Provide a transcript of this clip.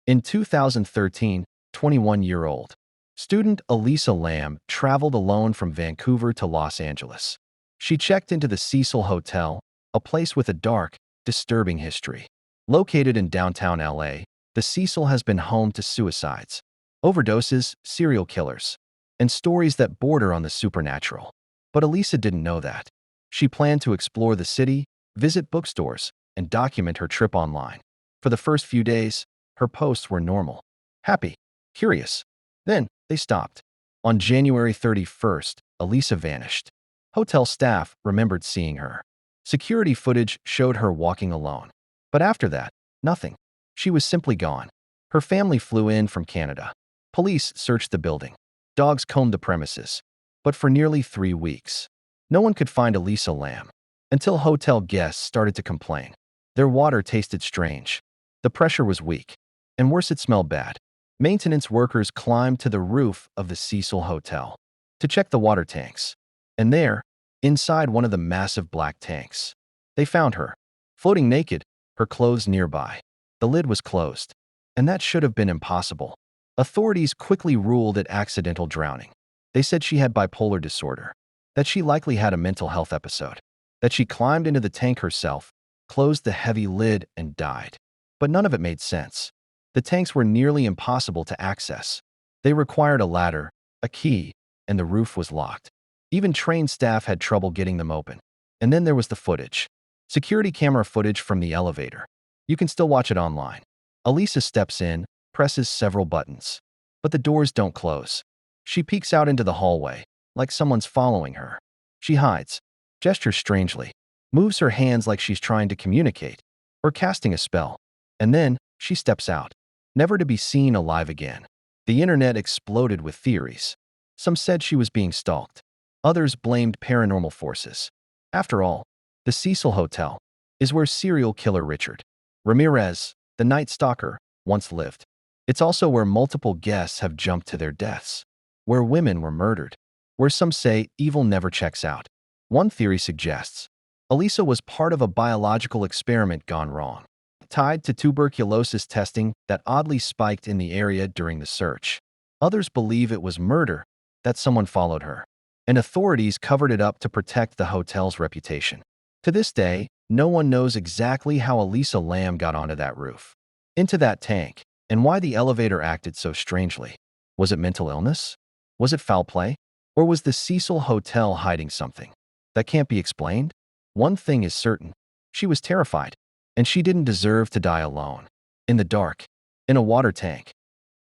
In 2013, 21-year-old student Elisa Lam traveled alone from Vancouver to Los Angeles. She checked into the Cecil Hotel, a place with a dark, disturbing history. Located in downtown LA, the Cecil has been home to suicides, overdoses, serial killers, and stories that border on the supernatural. But Elisa didn't know that. She planned to explore the city, visit bookstores, and document her trip online. For the first few days, her posts were normal, happy, curious. Then, they stopped. On January 31st, Elisa vanished. Hotel staff remembered seeing her. Security footage showed her walking alone. But after that, nothing. She was simply gone. Her family flew in from Canada. Police searched the building. Dogs combed the premises. But for nearly 3 weeks, no one could find Elisa Lam. Until hotel guests started to complain. Their water tasted strange. The pressure was weak. And worse, it smelled bad. Maintenance workers climbed to the roof of the Cecil Hotel to check the water tanks. And there, inside one of the massive black tanks, they found her, floating naked, her clothes nearby. The lid was closed. And that should have been impossible. Authorities quickly ruled it accidental drowning. They said she had bipolar disorder, that she likely had a mental health episode, that she climbed into the tank herself, closed the heavy lid, and died. But none of it made sense. The tanks were nearly impossible to access. They required a ladder, a key, and the roof was locked. Even trained staff had trouble getting them open. And then there was the footage. Security camera footage from the elevator. You can still watch it online. Elisa steps in, presses several buttons. But the doors don't close. She peeks out into the hallway, like someone's following her. She hides, gestures strangely, moves her hands like she's trying to communicate, or casting a spell. And then, she steps out, never to be seen alive again. The internet exploded with theories. Some said she was being stalked. Others blamed paranormal forces. After all, the Cecil Hotel is where serial killer Richard Ramirez, the Night Stalker, once lived. It's also where multiple guests have jumped to their deaths, where women were murdered, where some say evil never checks out. One theory suggests Elisa was part of a biological experiment gone wrong, tied to tuberculosis testing that oddly spiked in the area during the search. Others believe it was murder, that someone followed her, and authorities covered it up to protect the hotel's reputation. To this day, no one knows exactly how Elisa Lam got onto that roof, into that tank, and why the elevator acted so strangely. Was it mental illness? Was it foul play? Or was the Cecil Hotel hiding something that can't be explained? One thing is certain. She was terrified. And she didn't deserve to die alone, in the dark, in a water tank.